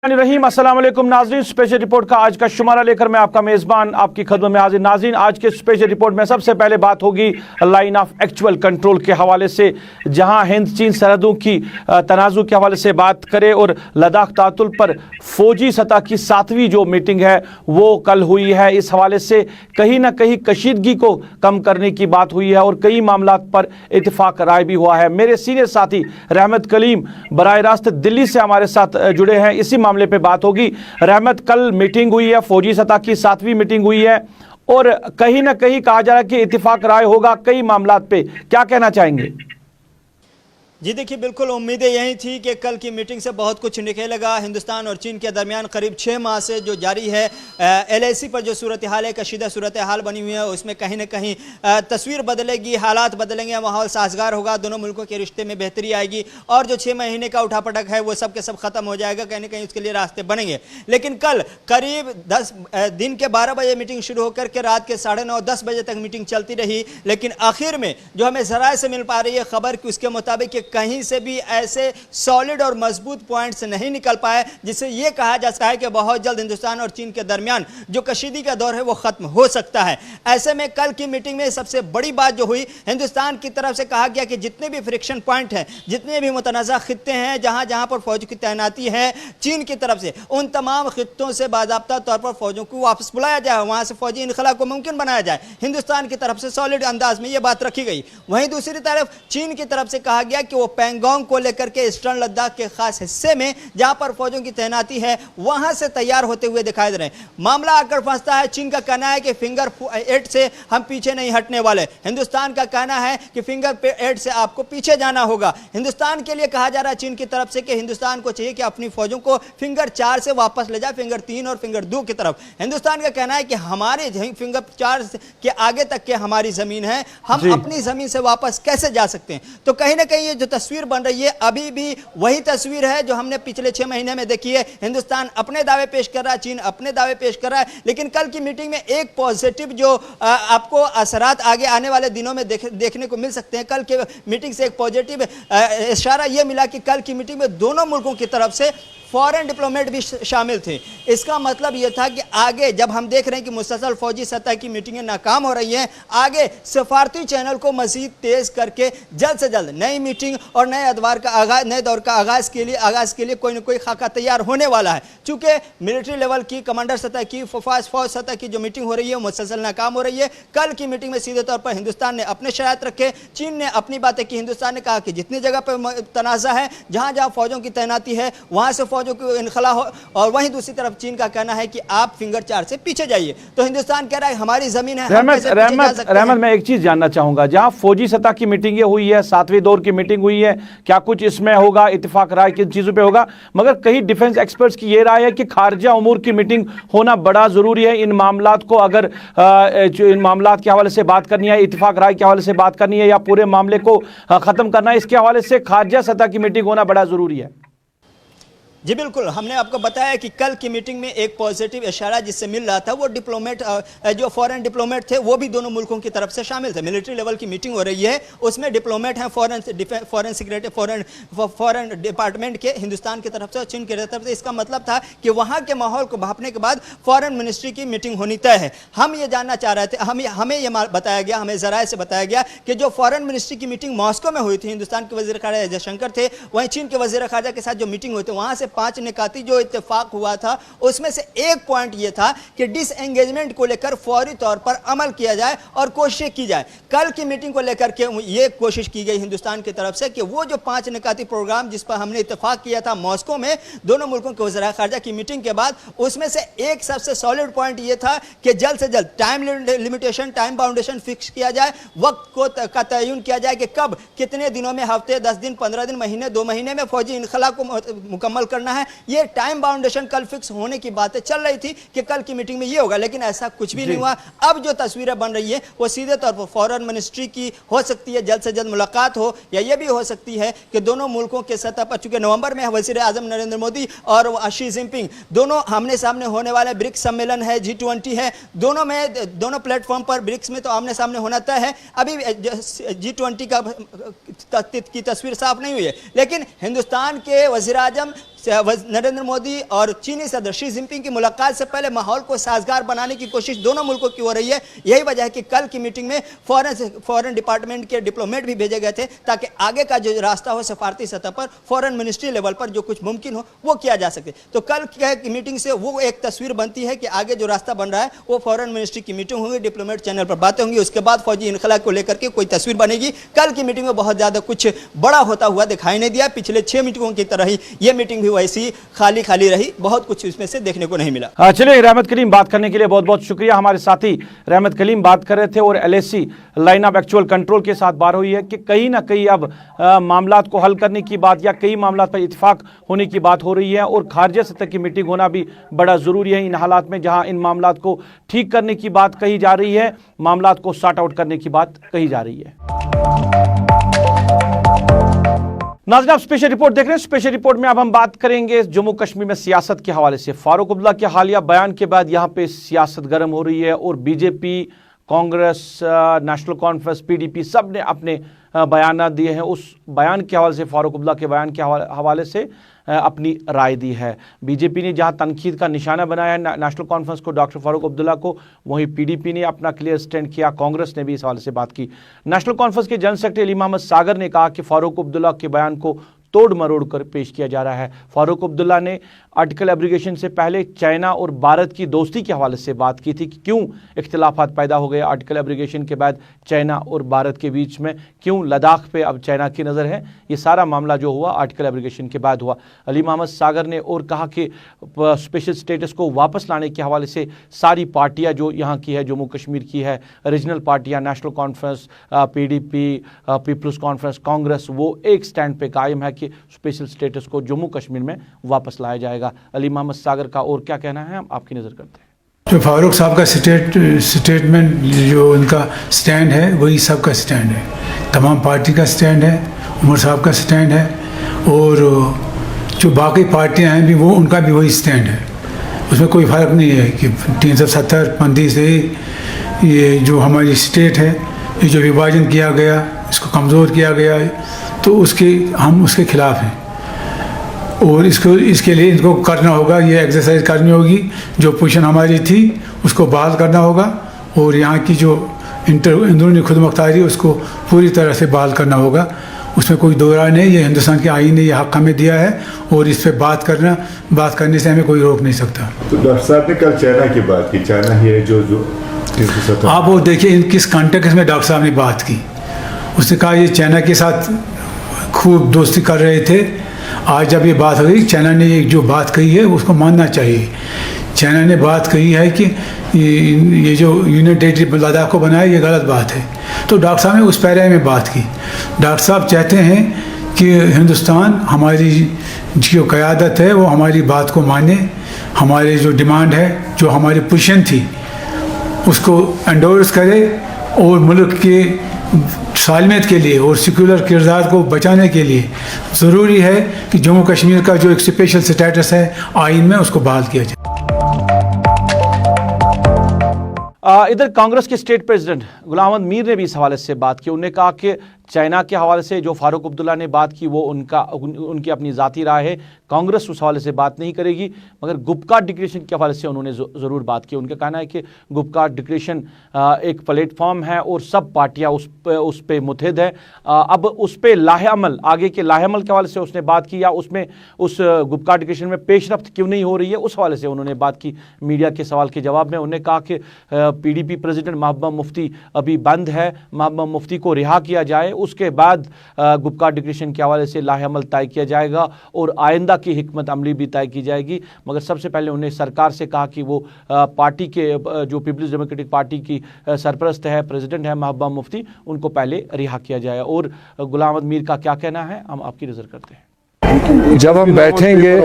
रहीम अस्सलाम वालेकुम नाज़रीन, स्पेशल रिपोर्ट का आज का शुमारा लेकर मैं आपका मेज़बान आपकी खदमत में हाजिर। नाज़रीन, आज के स्पेशल रिपोर्ट में सबसे पहले बात होगी लाइन ऑफ एक्चुअल कंट्रोल के हवाले से, जहां हिंद चीन सरहदों की तनाज़ुर के हवाले से बात करें और लद्दाख तातुल पर फ़ौजी सतह की 7वीं जो मीटिंग है वो कल हुई है। इस हवाले से कहीं ना कहीं कशीदगी को कम करने की बात हुई है और कई मामला पर इत्तेफाक राय भी हुआ है। मेरे सीनियर साथी रहमत कलीम बराह रास्त दिल्ली से हमारे साथ जुड़े हैं, इसी मामले पे बात होगी। रहमत, कल मीटिंग हुई है, फौजी सतह की 7वीं मीटिंग हुई है और कहीं ना कहीं कहा जा रहा है कि इत्तेफाक राय होगा कई मामलात पे, क्या कहना चाहेंगे? जी देखिए, बिल्कुल उम्मीदें यही थी कि कल की मीटिंग से बहुत कुछ निकलेगा। हिंदुस्तान और चीन के दरमियान करीब 6 माह से जो जारी है LAC पर जो सूरत हाल है, कशीदा सूरत हाल बनी हुई है, उसमें कहीं ना कहीं तस्वीर बदलेगी, हालात बदलेंगे, माहौल साजगार होगा, दोनों मुल्कों के रिश्ते में बेहतरी आएगी और जो 6 महीने का उठापटक है वो सब के सब खत्म हो जाएगा। कहीं ना कहीं उसके लिए रास्ते बनेंगे। लेकिन कल करीब 10 दिन के 12 बजे मीटिंग शुरू होकर के रात के 9:30-10 बजे तक मीटिंग चलती रही। लेकिन आखिर में जो हमें ज़राए से मिल पा रही है खबर कि उसके मुताबिक कहीं से भी ऐसे सॉलिड और मजबूत पॉइंट्स नहीं निकल पाए जिससे यह कहा जा सकता है कि बहुत जल्द हिंदुस्तान और चीन के दरमियान जो कशीदी का दौर है वो खत्म हो सकता है। ऐसे में कल की मीटिंग में सबसे बड़ी बात जो हुई, हिंदुस्तान की तरफ से कहा गया कि जितने भी फ्रिक्शन पॉइंट हैं, जितने भी मुतनाज़ा खित्ते हैं जहां जहां पर फौज की तैनाती है चीन की तरफ से, उन तमाम खित्तों से बाज़ाब्ता तौर पर फौजों को वापस बुलाया जाए, वहां से फौजी इनखला को मुमकिन बनाया जाए। हिंदुस्तान की तरफ से सॉलिड अंदाज में यह बात रखी गई। वहीं दूसरी तरफ चीन की तरफ से कहा गया कि वो पैंगोंग को लेकर के ईस्टर्न लद्दाख के खास हिस्से में जहां पर फौजों की तैनाती है वहां से तैयार होते हुए दिखाई दे रहे हैं। मामला आकर फंसता है, चीन का कहना है कि फिंगर 8 से हम पीछे नहीं हटने वाले, हिंदुस्तान का कहना है कि फिंगर 8 से आपको पीछे जाना होगा। हिंदुस्तान के लिए कहा जा रहा है चीन की तरफ से कि हिंदुस्तान को चाहिए कि अपनी फौजों को फिंगर 4 से वापस ले जाए, फिंगर 3 और फिंगर 2 की तरफ। हिंदुस्तान का कहना है कि हमारे फिंगर 4 के आगे तक के हमारी जमीन है, हम अपनी जमीन से वापस कैसे जा सकते हैं। तो कहीं ना कहीं ये जो तस्वीर बन रही है अभी भी वही तस्वीर है जो हमने पिछले 6 महीने में देखी है। हिंदुस्तान अपने दावे पेश कर रहा है, चीन अपने दावे पेश कर रहा है। लेकिन कल की मीटिंग में एक पॉजिटिव जो आपको असरात आगे आने वाले दिनों में देखने को मिल सकते हैं। कल के मीटिंग से एक पॉजिटिव इशारा यह मिला कि कल की मीटिंग में दोनों मुल्कों की तरफ से फॉरेन डिप्लोमेट भी शामिल थे। इसका मतलब यह था कि आगे जब हम देख रहे हैं कि मुसलसल फौजी सतह की मीटिंगें नाकाम हो रही हैं, आगे सफारती चैनल को मजीद तेज करके जल्द से जल्द नई मीटिंग और नए दौर का आगाज के लिए कोई ना कोई खाका तैयार होने वाला है। चूंकि मिलिट्री लेवल की कमांडर सतह की फौज सतह की जो मीटिंग हो रही है मुसलसल नाकाम हो रही है। कल की मीटिंग में सीधे तौर पर हिंदुस्तान ने अपने शराइत रखे, चीन ने अपनी बातें की। हिंदुस्तान ने कहा कि जितनी जगह पर तनाज़ा है, जहां जहां फौजों की तैनाती है वहां से फौजों को इनखला हो, और वहीं दूसरी तरफ चीन का कहना है कि आप फिंगर 4 से पीछे जाइए। तो हिंदुस्तान कह रहा है हमारी जमीन है। रहमत, मैं एक चीज जानना चाहूंगा, जहां फौजी सतह की मीटिंगें हुई है, 7वें दौर की मीटिंग हुई है, क्या कुछ इसमें होगा इत्तेफाक राय किन चीजों पे होगा? मगर कई डिफेंस एक्सपर्ट्स की ये राय है कि खारजा उमूर की मीटिंग होना बड़ा जरूरी है। इन मामलात को अगर इन मामलात के हवाले से बात करनी है, इत्तेफाक राय के हवाले से बात करनी है या पूरे मामले को खत्म करना है, इसके हवाले से खारजा सतह की मीटिंग होना बड़ा जरूरी है। जी बिल्कुल, हमने आपको बताया कि कल की मीटिंग में एक पॉजिटिव इशारा जिससे मिल रहा था वो डिप्लोमेट जो फॉरेन डिप्लोमेट थे वो भी दोनों मुल्कों की तरफ से शामिल थे। मिलिट्री लेवल की मीटिंग हो रही है, उसमें डिप्लोमेट हैं फॉरेन सेक्रेटरी फॉरेन डिपार्टमेंट के, हिंदुस्तान की तरफ से और चीन की तरफ से। इसका मतलब था कि वहाँ के माहौल को भांपने के बाद फॉरेन मिनिस्ट्री की मीटिंग होनी तय है। हम ये जानना चाह रहे थे, हमें ये बताया गया, हमें ज़राए से बताया गया कि जो फॉरेन मिनिस्ट्री की मीटिंग मॉस्को में हुई थी, हिंदुस्तान के वज़ीर ख़ारजा जयशंकर थे, वहीं चीन के वज़ीर ख़ारजा के साथ जो मीटिंग हुई थी वहाँ से 5 निकाती जो इत्तेफाक हुआ था उसमें से एक पॉइंट यह था कि डिसएंगेजमेंट को लेकर फौरी तौर पर अमल किया जाए और कोशिश की जाए। कल की मीटिंग को लेकर के यह कोशिश की गई हिंदुस्तान की तरफ से कि वो जो 5 निकाती प्रोग्राम जिस पर हमने इत्तेफाक किया था मॉस्को में दोनों मुल्कों के वज़ीर ख़ारजा की मीटिंग के बाद, उसमें से एक सबसे सॉलिड पॉइंट यह था कि जल्द से जल्द टाइम लिमिटेशन, टाइम बाउंडेशन फिक्स किया जाए, वक्त का तयन किया जाए कि कब कितने दिनों में, हफ्ते, 10 दिन, 15 दिन, महीने, 2 महीने में फौजी इनखला को मुकम्मल करना है। ये टाइम बाउंडेशन कल फिक्स होने की बातें चल रही थी कि कल की मीटिंग में ये होगा, लेकिन ऐसा कुछ भी नहीं हुआ। अब जो तस्वीरें बन रही है वो सीधे तौर पर फॉरेन मिनिस्ट्री की हो सकती है, जल्द से जल्द मुलाकात हो, या ये भी हो सकती है कि दोनों मुल्कों के सतह पर, चूंकि नवंबर में वज़ीर आज़म नरेंद्र मोदी और शी जिनपिंग दोनों आमने सामने होने वाले, ब्रिक्स सम्मेलन है, G20 है, दोनों प्लेटफॉर्म पर, ब्रिक्स में तो आमने सामने होना तय है। अभी G20 की तस्वीर साफ नहीं हुई है, लेकिन हिंदुस्तान के वज़ीर आज़म नरेंद्र मोदी और चीनी सदर शी जिनपिंग की मुलाकात से पहले माहौल को साजगार बनाने की कोशिश दोनों मुल्कों की हो रही है। यही वजह है कि कल की मीटिंग में फॉरेन डिपार्टमेंट के डिप्लोमेट भी भेजे गए थे ताकि आगे का जो रास्ता हो सफारती सतह पर, फॉरेन मिनिस्ट्री लेवल पर जो कुछ मुमकिन हो वो किया जा सके। तो कल की मीटिंग से वो एक तस्वीर बनती है कि आगे जो रास्ता बन रहा है वो फॉरेन मिनिस्ट्री की मीटिंग होगी, डिप्लोमेट चैनल पर बातें होंगी, उसके बाद फौजी इनखला को लेकर के कोई तस्वीर बनेगी। कल की मीटिंग में बहुत ज्यादा कुछ बड़ा होता हुआ दिखाई नहीं दिया। पिछले 6 मीटिंगों की तरह ही ये मीटिंग भी वैसी खाली खाली रही, बहुत कुछ इसमें से देखने को नहीं मिला। चलिए, रहमत कलीम बात करने के लिए बहुत बहुत शुक्रिया। हमारे साथी रहमत कलीम बात कर रहे थे और LAC line of actual control के साथ बात हुई है कि कहीं ना कहीं अब मामलात को हल करने की बात या कई मामलात पर इत्तेफाक होने की बात हो रही है और खारजा सतह की मीटिंग होना भी बड़ा ज़रूरी है इन हालात में जहां इन मामलात को ठीक करने की बात कही जा रही है, मामलात को सॉर्ट आउट करने की बात कही जा रही है। नाज़रीन, आप स्पेशल रिपोर्ट देख रहे हैं। स्पेशल रिपोर्ट में अब हम बात करेंगे जम्मू कश्मीर में सियासत के हवाले से। फारूक अब्दुल्ला के हालिया बयान के बाद यहाँ पे सियासत गर्म हो रही है और BJP, Congress, national conference, PDP सब ने अपने बयान दिए हैं। उस बयान के हवाले से, फारूक अब्दुल्ला के बयान के हवाले से अपनी राय दी है। BJP ने जहां तनकीद का निशाना बनाया है नेशनल कॉन्फ्रेंस को, डॉक्टर फारूक अब्दुल्ला को, वहीं PDP ने अपना क्लियर स्टैंड किया। कांग्रेस ने भी इस हवाले से बात की। नेशनल कॉन्फ्रेंस के जनरल सेक्रेटरी अली मोहम्मद सागर ने कहा कि फारूक अब्दुल्ला के बयान को तोड़ मरोड़ कर पेश किया जा रहा है। फारूक अब्दुल्ला ने आर्टिकल एब्रीगेशन से पहले चाइना और भारत की दोस्ती के हवाले से बात की थी कि क्यों इख्तिलाफात पैदा हो गए आर्टिकल एब्रीगेशन के बाद चाइना और भारत के बीच में, क्यों लद्दाख पे अब चाइना की नज़र है। ये सारा मामला जो हुआ आर्टिकल एब्रीगेशन के बाद हुआ। अली मोहम्मद सागर ने और कहा कि स्पेशल स्टेटस को वापस लाने के हवाले से सारी पार्टियाँ जो यहाँ की है, जम्मू कश्मीर की है, रीजनल पार्टियाँ, national conference, PDP, people's conference, Congress, वो एक स्टैंड पे कायम है कि स्पेशल स्टेटस को जम्मू कश्मीर में वापस लाया जाएगा। अली मोहम्मद सागर का और क्या कहना है, हम आपकी नज़र करते हैं। जो फारूक साहब का स्टेटमेंट, जो उनका स्टैंड है, वही सबका स्टैंड है, तमाम पार्टी का स्टैंड है, उमर साहब का स्टैंड है और जो बाकी पार्टियां हैं भी वो उनका भी वही स्टैंड है। उसमें कोई फ़र्क नहीं है कि 370 बंदी से ये जो हमारी स्टेट है, ये जो विभाजन किया गया, इसको कमज़ोर किया गया है, तो हम उसके ख़िलाफ़ हैं और इसके लिए इनको करना होगा, ये एक्सरसाइज करनी होगी। जो पोजीशन हमारी थी उसको बहाल करना होगा और यहाँ की जो अंदरूनी खुद मुख्तारी उसको पूरी तरह से बहाल करना होगा। उसमें कोई दो राय नहीं। ये हिंदुस्तान के आईन ने ये हक़ हमें दिया है और इस पर बात करने से हमें कोई रोक नहीं सकता। तो डॉक्टर साहब ने कल चाइना की बात की, चाइना ही है जो आप वो देखिए किस कॉन्टेक्स्ट में डॉक्टर साहब ने बात की। उसने कहा ये चाइना के साथ खूब दोस्ती कर रहे थे। आज जब ये बात हो गई, चाइना ने जो बात कही है उसको मानना चाहिए। चाइना ने बात कही है कि ये जो यूनियन टेरिटरी लद्दाख को बनाया, ये गलत बात है। तो डॉक्टर साहब ने उस पैरे में बात की। डॉक्टर साहब चाहते हैं कि हिंदुस्तान, हमारी जो क़यादत है वो हमारी बात को माने, हमारे जो डिमांड है, जो हमारी पोजीशन थी उसको एंडोर्स करे और मुल्क के सालमियत के लिए और सेक्युलर किरदार को बचाने के लिए ज़रूरी है कि जम्मू कश्मीर का जो एक स्पेशल स्टेटस है आइन में, उसको बहाल किया जाए। इधर कांग्रेस के स्टेट प्रेसिडेंट गुलाम अहमद मीर ने भी इस हवाले से बात की। उन्होंने कहा कि चाइना के हवाले से जो फारूक अब्दुल्ला ने बात की वो उनकी अपनी ज़ाती राय है, कांग्रेस उस हवाले से बात नहीं करेगी। मगर गुपकार डिक्लेरेशन के हवाले से उन्होंने ज़रूर बात की। उनका कहना है कि गुपकार डिक्लेरेशन एक प्लेटफॉर्म है और सब पार्टियां उस पर मुतहद है। अब उस पर लाहेअमल, आगे के लाहेअमल के हवाले से उसने बात की, या उसमें उस गुपकार डिक्लेरेशन में पेशरफ्त क्यों नहीं हो रही है, उस हवाले से उन्होंने बात की। मीडिया के सवाल के जवाब में उन्होंने कहा कि PDP प्रेसिडेंट महबूबा मुफ्ती अभी बंद है, महबूबा मुफ्ती को रिहा किया जाए, उसके बाद गुपकार डिक्लेरेशन के हवाले से लाहेअमल तय किया जाएगा और आइंदा की हिकमत अमली भी तय की जाएगी। मगर सबसे पहले उन्हें सरकार से कहा कि वो पार्टी के जो पीपल्स डेमोक्रेटिक पार्टी की सरपरस्त है, प्रेसिडेंट है महबूबा मुफ्ती, उनको पहले रिहा किया जाए। और गुलाम अहमद मीर का क्या कहना है, हम आपकी नज़र करते हैं। जब हम बैठेंगे,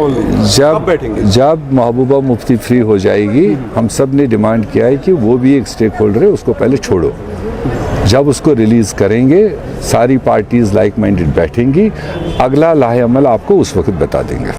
जब महबूबा मुफ्ती फ्री हो जाएगी, हम सब ने डिमांड किया है कि वो भी एक स्टेक होल्डर है, उसको पहले छोड़ो। जब उसको रिलीज़ करेंगे, सारी पार्टीज़ लाइक माइंडेड बैठेंगी, अगला लाहे अमल आपको उस वक्त बता देंगे।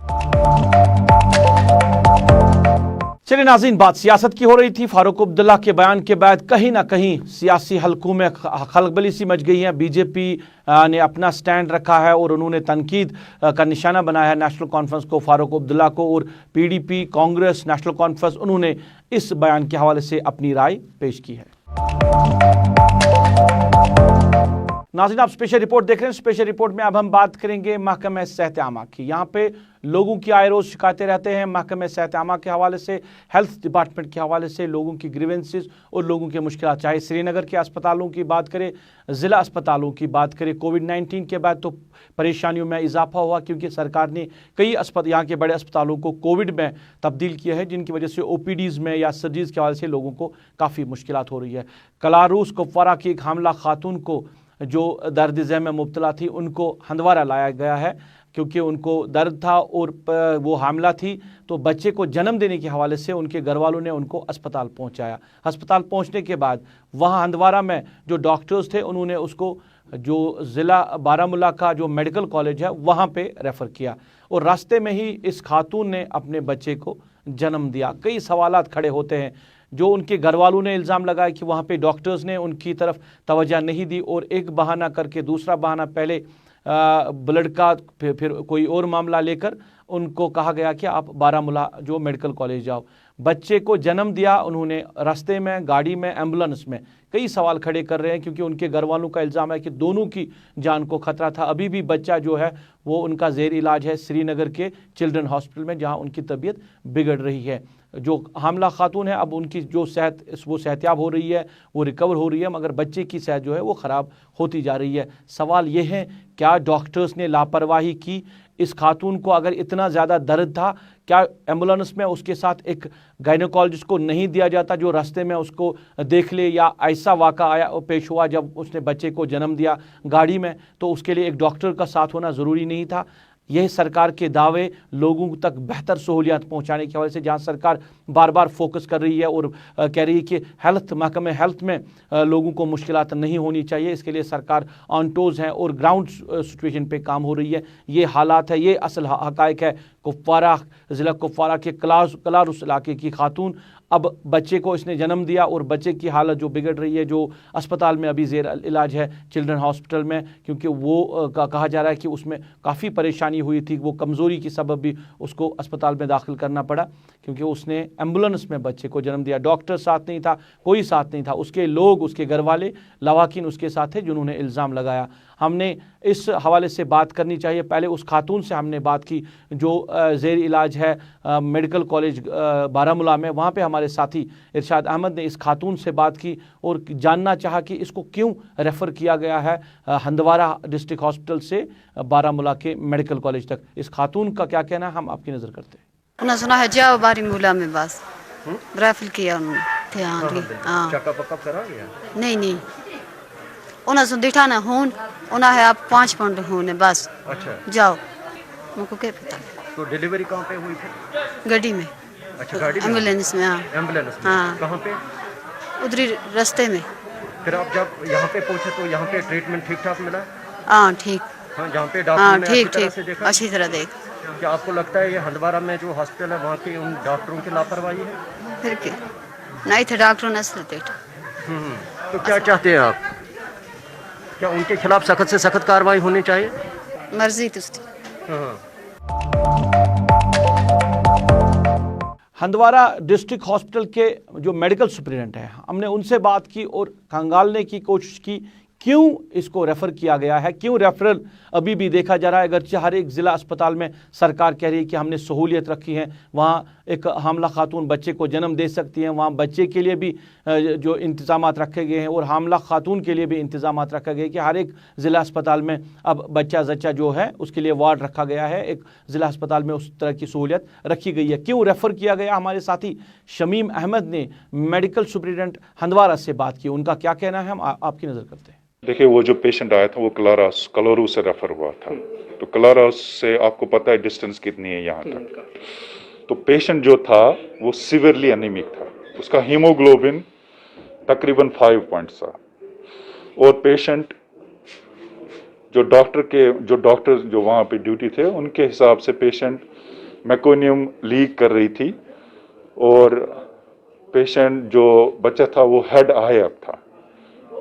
चलिए नाज़रीन, बात सियासत की हो रही थी। फारूक अब्दुल्ला के बयान के बाद कहीं ना कहीं सियासी हलकों में खलबली सी मच गई है। बीजेपी ने अपना स्टैंड रखा है और उन्होंने तनकीद का निशाना बनाया है नेशनल कॉन्फ्रेंस को, फारूक अब्दुल्ला को, और पीडीपी, कांग्रेस, नेशनल कॉन्फ्रेंस, उन्होंने इस बयान के हवाले से अपनी राय पेश की है। नाज़रीन, आप स्पेशल रिपोर्ट देख रहे हैं। स्पेशल रिपोर्ट में अब हम बात करेंगे महकमा सेहत आमा की। यहाँ पे लोगों की आए रोज़ शिकायतें रहते हैं महकमा सेहत आमा के हवाले से, हेल्थ डिपार्टमेंट के हवाले से, लोगों की ग्रीवेंसेस और लोगों की मुश्किलात। चाहे श्रीनगर के अस्पतालों की बात करें, ज़िला अस्पतालों की बात करें, कोविड-19 के बाद तो परेशानियों में इजाफा हुआ क्योंकि सरकार ने कई यहाँ के बड़े अस्पतालों को कोविड में तब्दील किया है, जिनकी वजह से OPDs में या सर्जरीज के हवाले से लोगों को काफ़ी मुश्किलात हो रही है। कलारूस कुपवारा की एक हामला खातून को जो दर्द ज़ह में मुब्तला थी, उनको हंदवारा लाया गया है क्योंकि उनको दर्द था और वो हामला थी, तो बच्चे को जन्म देने के हवाले से उनके घर वालों ने उनको अस्पताल पहुंचाया। अस्पताल पहुंचने के बाद वहां हंदवारा में जो डॉक्टर्स थे उन्होंने उसको जो ज़िला बारामूला का जो मेडिकल कॉलेज है वहां पे रेफ़र किया और रास्ते में ही इस खातून ने अपने बच्चे को जन्म दिया। कई सवालात खड़े होते हैं। जो उनके घर वालों ने इल्ज़ाम लगाया कि वहाँ पे डॉक्टर्स ने उनकी तरफ तवज्जो नहीं दी और एक बहाना करके दूसरा बहाना, पहले ब्लड का फिर कोई और मामला लेकर उनको कहा गया कि आप बारामूला जो मेडिकल कॉलेज जाओ। बच्चे को जन्म दिया उन्होंने रास्ते में, गाड़ी में, एम्बुलेंस में। कई सवाल खड़े कर रहे हैं क्योंकि उनके घर वालों का इल्ज़ाम है कि दोनों की जान को खतरा था। अभी भी बच्चा जो है वो उनका ज़ेर इलाज है श्रीनगर के चिल्ड्रन हॉस्पिटल में, जहां उनकी तबीयत बिगड़ रही है। जो हामला खातून है अब उनकी जो वो सेहतयाब हो रही है, वो रिकवर हो रही है, मगर बच्चे की सेहत जो है वो ख़राब होती जा रही है। सवाल ये है, क्या डॉक्टर्स ने लापरवाही की? इस खातून को अगर इतना ज़्यादा दर्द था, क्या एम्बुलेंस में उसके साथ एक गायनोकोलॉजिस्ट को नहीं दिया जाता जो रास्ते में उसको देख ले? या ऐसा वाक़ा आया और पेश हुआ जब उसने बच्चे को जन्म दिया गाड़ी में, तो उसके लिए एक डॉक्टर का साथ होना ज़रूरी नहीं था? यह सरकार के दावे लोगों तक बेहतर सहूलियात पहुंचाने की वजह से, जहां सरकार बार बार फोकस कर रही है और कह रही है कि महकमे हेल्थ में लोगों को मुश्किलात नहीं होनी चाहिए, इसके लिए सरकार ऑन टोज़ है और ग्राउंड सिचुएशन पे काम हो रही है। ये हालात है, ये असल हक़ाइक़ है। कुपवारा, ज़िला कुपवारा के कलारुस इलाके की खातून, अब बच्चे को इसने जन्म दिया और बच्चे की हालत जो बिगड़ रही है, जो अस्पताल में अभी ज़ेर इलाज है चिल्ड्रन हॉस्पिटल में, क्योंकि वो कहा जा रहा है कि उसमें काफ़ी परेशानी हुई थी, वो कमज़ोरी की सबब भी उसको अस्पताल में दाखिल करना पड़ा क्योंकि उसने एम्बुलेंस में बच्चे को जन्म दिया। डॉक्टर साथ नहीं था, कोई साथ नहीं था, उसके लोग, उसके घर वाले, लवाकिन उसके साथ थे जिन्होंने इल्ज़ाम लगाया। हमने इस हवाले से बात करनी चाहिए। पहले उस खातून से हमने बात की जो ज़ेर इलाज है मेडिकल कॉलेज बारामूला में, वहाँ पे हमारे साथी इरशाद अहमद ने इस खातून से बात की और जानना चाहा कि इसको क्यों रेफ़र किया गया है हंदवारा डिस्ट्रिक्ट हॉस्पिटल से बारामूला के मेडिकल कॉलेज तक। इस खातून का क्या कहना है, हम आपकी नज़र करते हैं। उन्हें सुना है जाओ बारामूला में, बस रेफर किया उन्होंने। हाँ, नहीं उन्हें सुन दिखा ना होन, उन्हें है आप 5 पाउंड होने बस। अच्छा, जाओ, मुझको क्या पता। तो डिलीवरी कहाँ पे हुई थी? गाड़ी में। अच्छा, गाड़ी में? एम्बुलेंस में। हाँ, एम्बुलेंस में। हाँ, कहाँ पे? उधरी रास्ते में। फिर आप जब यहाँ पे पहुँचे तो यहाँ पे ट्रीटमेंट ठीक ठाक मिला? हाँ, ठीक। हाँ, जहाँ पे डॉक्टर ने ठीक अच्छी तरह देख। क्या आपको लगता है ये हंदवारा में जो हॉस्पिटल है वहाँ के उन डॉक्टरों की लापरवाही है? फिर क्या, नहीं थे डॉक्टरों ने असली देखा। तो क्या चाहते हैं आप? क्या उनके खिलाफ सख्त से सख्त कार्रवाई होनी चाहिए? मर्जी तुझी। हंदवारा डिस्ट्रिक्ट हॉस्पिटल के जो मेडिकल सुपरिटेंडेंट है, हमने उनसे बात की और खंगालने की कोशिश की क्यों इसको रेफ़र किया गया है, क्यों रेफरल अभी भी देखा जा रहा है। अगरचे हर एक ज़िला अस्पताल में सरकार कह रही है कि हमने सहूलियत रखी है, वहाँ एक हामला खातून बच्चे को जन्म दे सकती हैं, वहाँ बच्चे के लिए भी जो इंतज़ामात रखे गए हैं और हामला खातून के लिए भी इंतज़ामात रखे गए कि हर एक ज़िला अस्पताल में अब बच्चा जच्चा जो है उसके लिए वार्ड रखा गया है, एक ज़िला अस्पताल में उस तरह की सहूलियत रखी गई है। क्यों रेफ़र किया गया? हमारे साथी शमीम अहमद ने मेडिकल सुपरिटेंडेंट हंदवारा से बात की, उनका क्या कहना है हम आपकी नज़र करते हैं। देखिए, वो जो पेशेंट आया था वो कलारू से रेफर हुआ था, तो कलारू से आपको पता है डिस्टेंस कितनी है यहाँ तक। तो पेशेंट जो था वो सीवियरली एनीमिक था, उसका हीमोग्लोबिन तकरीबन 5 पॉइंट्स था और पेशेंट जो डॉक्टर जो वहाँ पे ड्यूटी थे उनके हिसाब से पेशेंट मेकोनियम लीक कर रही थी और पेशेंट जो बच्चा था वो हेड आई अप था।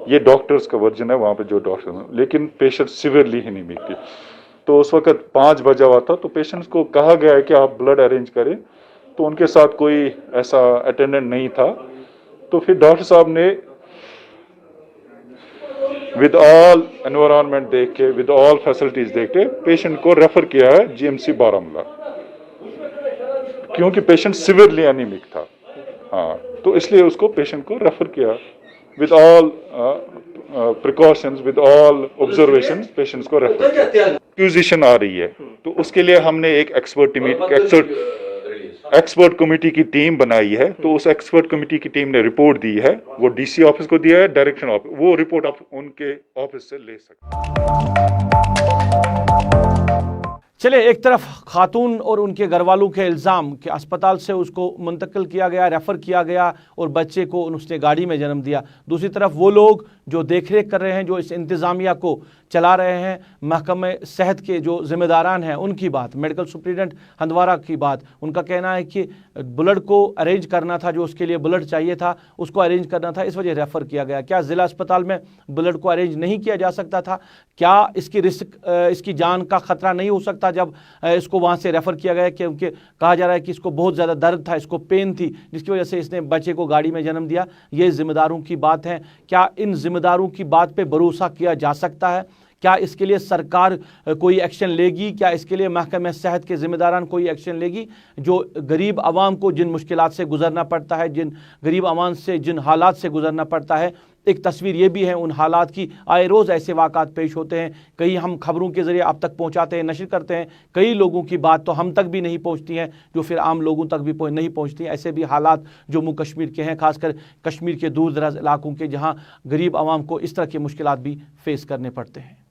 ये डॉक्टर्स का वर्जन है, वहाँ पे जो डॉक्टर हैं, लेकिन पेशेंट सिवियरली एनीमिक थी। तो उस वक्त 5 बजा हुआ था, तो पेशेंट्स को कहा गया है कि आप ब्लड अरेंज करें, तो उनके साथ कोई ऐसा अटेंडेंट नहीं था। तो फिर डॉक्टर साहब ने विद ऑल एनवायरनमेंट देख के, विद ऑल फैसिलिटीज देख के पेशेंट को रेफर किया है जीएमसी बारामूला, क्योंकि पेशेंट सिवियरली एनीमिक था। हाँ, तो इसलिए उसको पेशेंट को रेफर किया with all precautions, with all observations, patients को रेफर किया। एक्यूजिशन आ रही है, तो उसके लिए हमने एक एक्सपर्ट कमेटी की टीम बनाई है। तो उस एक्सपर्ट कमेटी की टीम ने रिपोर्ट दी है, वो डीसी ऑफिस को दिया है, डायरेक्शन ऑफिस, वो रिपोर्ट आप उनके ऑफिस से ले सकते। चले, एक तरफ खातून और उनके घर वालों के इल्ज़ाम कि अस्पताल से उसको मुंतकिल किया गया, रेफ़र किया गया और बच्चे को उसने गाड़ी में जन्म दिया। दूसरी तरफ वो लोग जो देखरेख कर रहे हैं, जो इस इंतज़ामिया को चला रहे हैं, महकमे सेहत के जो ज़िम्मेदारान हैं उनकी बात, मेडिकल सुप्रीडेंट हंदवारा की बात, उनका कहना है कि ब्लड को अरेंज करना था, जो उसके लिए ब्लड चाहिए था उसको अरेंज करना था, इस वजह रेफ़र किया गया। क्या ज़िला अस्पताल में ब्लड को अरेंज नहीं किया जा सकता था? क्या इसकी रिस्क, इसकी जान का ख़तरा नहीं हो सकता जब इसको वहाँ से रेफ़र किया गया? क्योंकि कहा जा रहा है कि इसको बहुत ज़्यादा दर्द था, इसको पेन थी, जिसकी वजह से इसने बच्चे को गाड़ी में जन्म दिया। ये ज़िम्मेदारों की बात है। क्या इन ज़िम्मेदारों की बात पे भरोसा किया जा सकता है? क्या इसके लिए सरकार कोई एक्शन लेगी? क्या इसके लिए महकमे सेहत के ज़िम्मेदारान कोई एक्शन लेगी? जो गरीब आवाम को जिन मुश्किलात से गुजरना पड़ता है, जिन गरीब आवाम से जिन हालात से गुजरना पड़ता है, एक तस्वीर ये भी है उन हालात की। आए रोज़ ऐसे वाक़ात पेश होते हैं, कई हम खबरों के ज़रिए आप तक पहुंचाते हैं, नशर करते हैं, कई लोगों की बात तो हम तक भी नहीं पहुंचती हैं, जो फिर आम लोगों तक भी नहीं पहुंचती हैं। ऐसे भी हालात जम्मू कश्मीर के हैं, खासकर कश्मीर के दूर दराज इलाकों के, जहां गरीब आवाम को इस तरह के मुश्किलात भी फेस करने पड़ते हैं।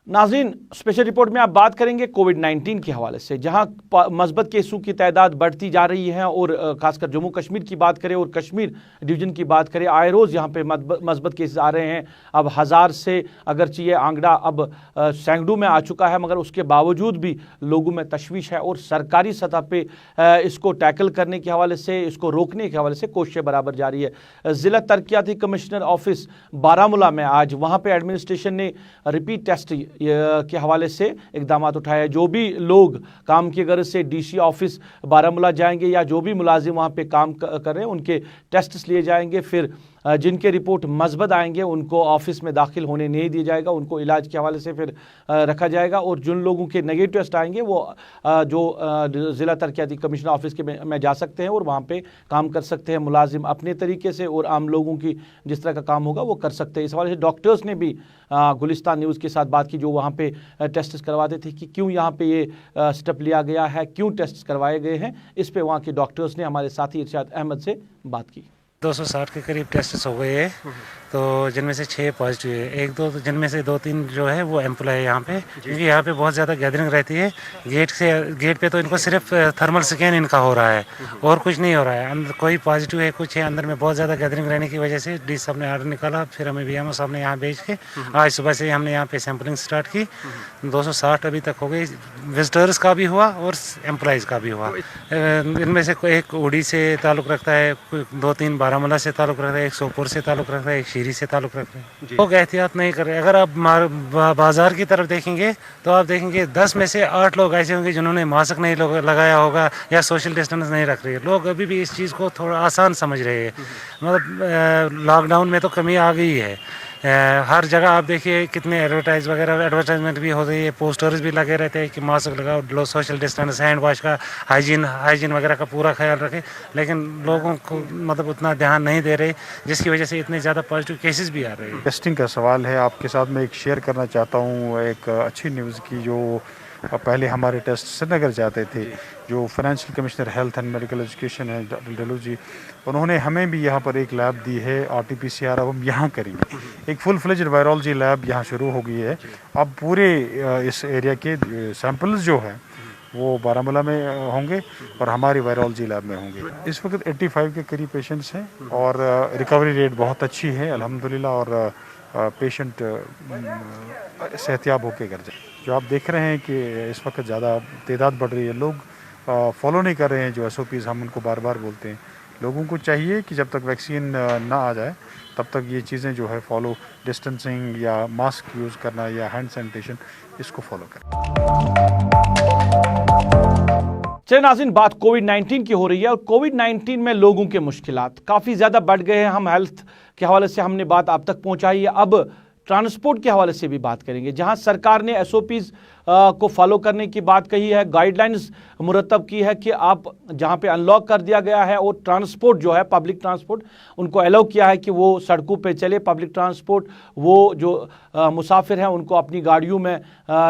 नाज़रीन, स्पेशल रिपोर्ट में आप बात करेंगे कोविड-19 के हवाले से, जहां मस्बत केसों की तादाद बढ़ती जा रही है और खासकर जम्मू कश्मीर की बात करें और कश्मीर डिवीज़न की बात करें, आए रोज़ यहां पे मस्बत केसेस आ रहे हैं। अब 1000 से अगरचे ये आंकड़ा अब सैकड़ों में आ चुका है, मगर उसके बावजूद भी लोगों में तशवीश है और सरकारी सतह पर इसको टैकल करने के हवाले से, इसको रोकने के हवाले से कोशिशें बराबर जारी है। ज़िला तरक्याती कमिश्नर ऑफिस बारामूला में आज वहाँ पर एडमिनिस्ट्रेशन ने रिपीट टेस्ट के हवाले से इकदाम उठाए। जो भी लोग काम की गर्ज से डीसी ऑफिस बारामूला जाएंगे या जो भी मुलाजिम वहाँ पे काम कर रहे हैं, उनके टेस्ट लिए जाएंगे। फिर जिनके रिपोर्ट मस्बत आएंगे उनको ऑफिस में दाखिल होने नहीं दिया जाएगा, उनको इलाज के हवाले से फिर रखा जाएगा। और जिन लोगों के नेगेटिव टेस्ट आएंगे वो जो ज़िला तरक्याती कमिश्नर ऑफिस के में जा सकते हैं और वहाँ पे काम कर सकते हैं मुलाजिम अपने तरीके से, और आम लोगों की जिस तरह का काम होगा वो कर सकते हैं। इस हवाले से डॉक्टर्स ने भी गुलिस्तान न्यूज़ के साथ बात की, जो वहाँ पे टेस्ट करवाते थे, कि क्यों यहाँ पे ये स्टेप लिया गया है, क्यों टेस्ट करवाए गए हैं। इस पे वहाँ के डॉक्टर्स ने हमारे साथी इरशाद अहमद से बात की। 260 के करीब टेस्ट हो गए हैं, तो जिनमें से 6 पॉजिटिव है, एक दो जिनमें से 2-3 जो है वो एम्प्लॉय है यहाँ पे, क्योंकि यहाँ पे बहुत ज़्यादा गैदरिंग रहती है। गेट पे तो इनको सिर्फ थर्मल स्कैन इनका हो रहा है और कुछ नहीं हो रहा है। अंदर कोई पॉजिटिव है, कुछ है, अंदर में बहुत ज़्यादा गैदरिंग रहने की वजह से डी साहब ने ऑर्डर निकाला, फिर हमें बीएमओ साहब ने यहाँ भेज के आज सुबह से हमने यहाँ पे सैम्पलिंग स्टार्ट की। 260 अभी तक हो गई, विजिटर्स का भी हुआ और एम्प्लॉयज़ का भी हुआ। इनमें से एक उड़ी से ताल्लुक़ रखता है, 2-3 बारामूला से ताल्लुक़ रखता है, एक सोपोर से ताल्लुक़ रखता है, एक शीरी से ताल्लुक़ रखते हैं। लोग एहतियात नहीं कर रहे। अगर आप बाजार की तरफ देखेंगे तो आप देखेंगे 10 में से 8 लोग ऐसे होंगे जिन्होंने मास्क नहीं लगाया होगा या सोशल डिस्टेंस नहीं रख रहे हैं। लोग अभी भी इस चीज़ को थोड़ा आसान समझ रहे हैं। मतलब लॉकडाउन में तो कमी आ गई है। हर जगह आप देखिए कितने एडवर्टाइजमेंट भी हो रही है, पोस्टर्स भी लगे रहते हैं कि मास्क लगाओ, सोशल डिस्टेंस, हैंड वॉश का, हाइजीन वगैरह का पूरा ख्याल रखें। लेकिन लोगों को मतलब उतना ध्यान नहीं दे रहे, जिसकी वजह से इतने ज़्यादा पॉजिटिव केसेस भी आ रहे हैं। टेस्टिंग का सवाल है, आपके साथ मैं एक शेयर करना चाहता हूँ एक अच्छी न्यूज़ की। जो पहले हमारे टेस्ट श्रीनगर जाते थे, जो financial commissioner health and medical education है डलू जी, उन्होंने हमें भी यहाँ पर एक लैब दी है RT-PCR। अब हम यहाँ करेंगे एक फुल फ्लेज्ड वायरोलॉजी लैब, यहाँ शुरू हो गई है। अब पूरे इस एरिया के सैंपल्स जो हैं वो बारामूला में होंगे और हमारी वायरोलॉजी लैब में होंगे। इस वक्त 85 के करीब पेशेंट्स हैं और रिकवरी रेट बहुत अच्छी है अल्हम्दुलिल्लाह, और पेशेंट सेहतियाब होकर घर जाए। जो आप देख रहे हैं कि इस वक्त ज़्यादा तादाद बढ़ रही है, लोग फॉलो नहीं कर रहे हैं जो SOPs हम उनको बार बार बोलते हैं। लोगों को चाहिए कि जब तक वैक्सीन ना आ जाए तब तक ये चीज़ें जो है फॉलो, डिस्टेंसिंग या मास्क यूज़ करना या हैंड सैनिटेशन, इसको फॉलो करें। चलिए नाज़रीन, बात कोविड-19 की हो रही है और कोविड-19 में लोगों के मुश्किलात काफ़ी ज़्यादा बढ़ गए हैं। हम हेल्थ के हवाले से हमने बात आप तक पहुंचाई है, अब ट्रांसपोर्ट के हवाले से भी बात करेंगे, जहां सरकार ने SOPs को फॉलो करने की बात कही है, गाइडलाइंस मुरतब की है कि आप जहां पे अनलॉक कर दिया गया है और ट्रांसपोर्ट जो है पब्लिक ट्रांसपोर्ट उनको अलाउ किया है कि वो सड़कों पे चले। पब्लिक ट्रांसपोर्ट वो जो मुसाफिर हैं उनको अपनी गाड़ियों में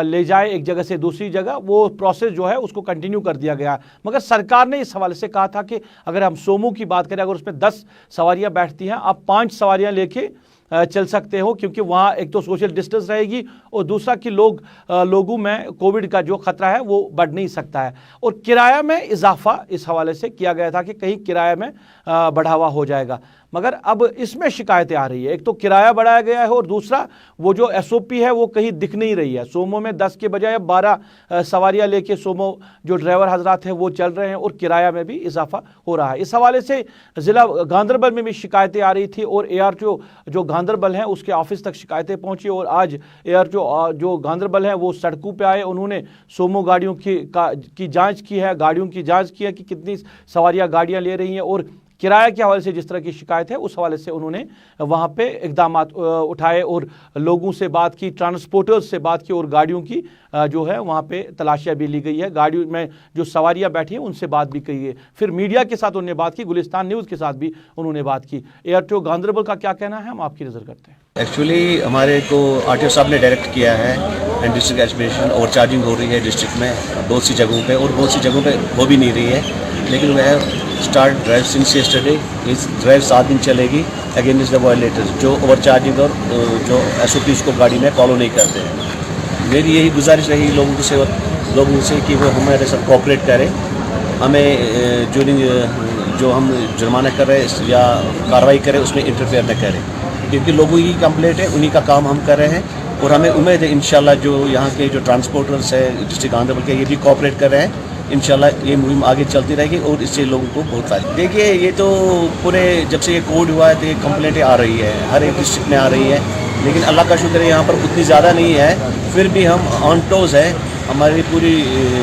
ले जाए एक जगह से दूसरी जगह, वो प्रोसेस जो है उसको कंटिन्यू कर दिया गया। मगर सरकार ने इस हवाले से कहा था कि अगर हम सोमो की बात करें, अगर उसमें 10 सवारियाँ बैठती हैं, आप 5 सवारियाँ लेके चल सकते हो, क्योंकि वहाँ एक तो सोशल डिस्टेंस रहेगी और दूसरा कि लोगों में कोविड का जो खतरा है वो बढ़ नहीं सकता है। और किराया में इजाफा इस हवाले से किया गया था कि कहीं किराया में बढ़ावा हो जाएगा, मगर अब इसमें शिकायतें आ रही है। एक तो किराया बढ़ाया गया है और दूसरा वो जो SOP है वो कहीं दिख नहीं रही है। सोमो में 10 के बजाय 12 सवारियाँ लेके सोमो जो ड्राइवर हजरात हैं वो चल रहे हैं और किराया में भी इजाफा हो रहा है। इस हवाले से ज़िला गांदरबल में भी शिकायतें आ रही थी और ARTO जो गांदरबल है उसके ऑफिस तक शिकायतें पहुंची और आज ARTO जो गांदरबल है वो सड़कों पे आए, उन्होंने सोमो गाड़ियों की जांच की है, गाड़ियों की जांच की है कि कितनी सवारियां गाड़ियां ले रही हैं और किराए के हवाले से जिस तरह की शिकायत है उस हवाले से उन्होंने वहाँ पे इकदाम उठाए और लोगों से बात की, ट्रांसपोर्टर्स से बात की और गाड़ियों की जो है वहाँ पे तलाशियाँ भी ली गई है, गाड़ियों में जो सवारियाँ बैठी हैं उनसे बात भी की है। फिर मीडिया के साथ उन्होंने बात की, गुलिस्तान न्यूज़ के साथ भी उन्होंने बात की। ARTO गांदरबल का क्या कहना है, हम आपकी नज़र करते हैं। एक्चुअली हमारे को RTO साहब ने डायरेक्ट किया है and district administration over charging हो रही है डिस्ट्रिक्ट में बहुत सी जगहों पे और बहुत सी जगहों पे हो भी नहीं रही है, लेकिन वह स्टार्ट ड्राइव सिंस यस्टरडे, इस ड्राइव 7 दिन चलेगी अगेंस्ट द वायलेटर्स जो ओवर चार्जिंग और जो SOPs को गाड़ी में फॉलो नहीं करते हैं। मेरी यही गुजारिश रही लोगों से कि वो हमारे साथ कोऑपरेट करें, हमें जो हम जुर्माना कर रहे हैं या कार्रवाई करें उसमें इंटरफेयर न करें, क्योंकि लोगों की कंप्लेंट है, उन्हीं का काम हम कर रहे हैं और हमें उम्मीद है इंशाल्लाह जो यहाँ के जो ट्रांसपोर्टर्स है डिस्ट्रिक्ट गांदरबल के ये भी कोऑपरेट कर रहे हैं। इंशाल्लाह ये मुहिम आगे चलती रहेगी और इससे लोगों को बहुत फायदा। देखिए ये तो पूरे जब से ये कोविड हुआ है तो ये कंप्लेंटें आ रही है, हर एक डिस्ट्रिक्ट में आ रही है, लेकिन अल्लाह का शुक्र है यहाँ पर उतनी ज़्यादा नहीं है, फिर भी हम ऑन टोज है, हमारी पूरी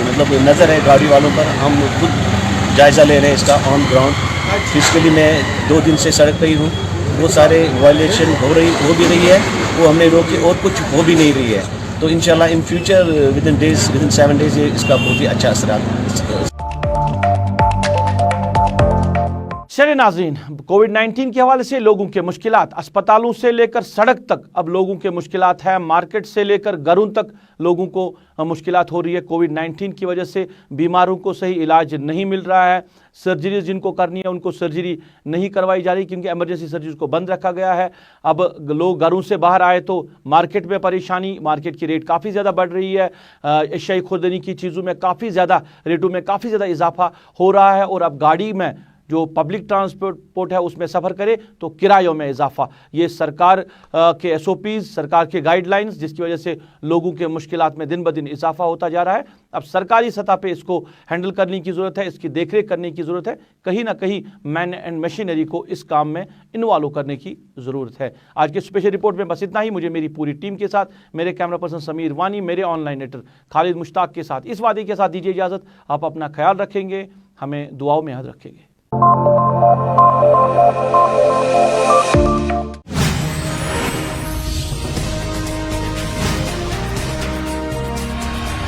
मतलब नज़र है गाड़ी वालों पर, हम खुद जायज़ा ले रहे हैं इसका ऑन ग्राउंड। फिजिकली मैं 2 दिन से सड़क पर ही हूँ, वो सारे वायलेशन हो भी रही है, वो हमने रोकी और कुछ हो भी नहीं रही है, तो इंशाल्लाह in future with in 7 days इसका बहुत ही अच्छा असर आता है। चलिए नाज़रीन, कोविड-19 के हवाले से लोगों के मुश्किलात अस्पतालों से लेकर सड़क तक अब लोगों के मुश्किलात है, मार्केट से लेकर घरों तक लोगों को मुश्किलात हो रही है। कोविड-19 की वजह से बीमारों को सही इलाज नहीं मिल रहा है, सर्जरीज जिनको करनी है उनको सर्जरी नहीं करवाई जा रही क्योंकि एमरजेंसी सर्जरीज को बंद रखा गया है। अब लोग घरों से बाहर आए तो मार्केट में परेशानी, मार्केट की रेट काफ़ी ज़्यादा बढ़ रही है, एशियाई खुर्दनी की चीज़ों में काफ़ी ज़्यादा रेटों में काफ़ी ज़्यादा इजाफा हो रहा है और अब गाड़ी में जो पब्लिक ट्रांसपोर्ट है उसमें सफ़र करे तो किरायों में इजाफा। ये सरकार के SOPs, सरकार के गाइडलाइंस जिसकी वजह से लोगों के मुश्किलात में दिन ब दिन इजाफा होता जा रहा है। अब सरकारी सतह पे इसको हैंडल करने की ज़रूरत है, इसकी देखरेख करने की ज़रूरत है, कहीं ना कहीं मैन एंड मशीनरी को इस काम में इन्वॉल्व करने की ज़रूरत है। आज के स्पेशल रिपोर्ट में बस इतना ही। मुझे मेरी पूरी टीम के साथ, मेरे कैमरा पर्सन समीर वानी, मेरे ऑनलाइन एडिटर खालिद मुश्ताक के साथ इस वादे के साथ दीजिए इजाज़त। आप अपना ख्याल रखेंगे, हमें दुआओं में याद रखेंगे।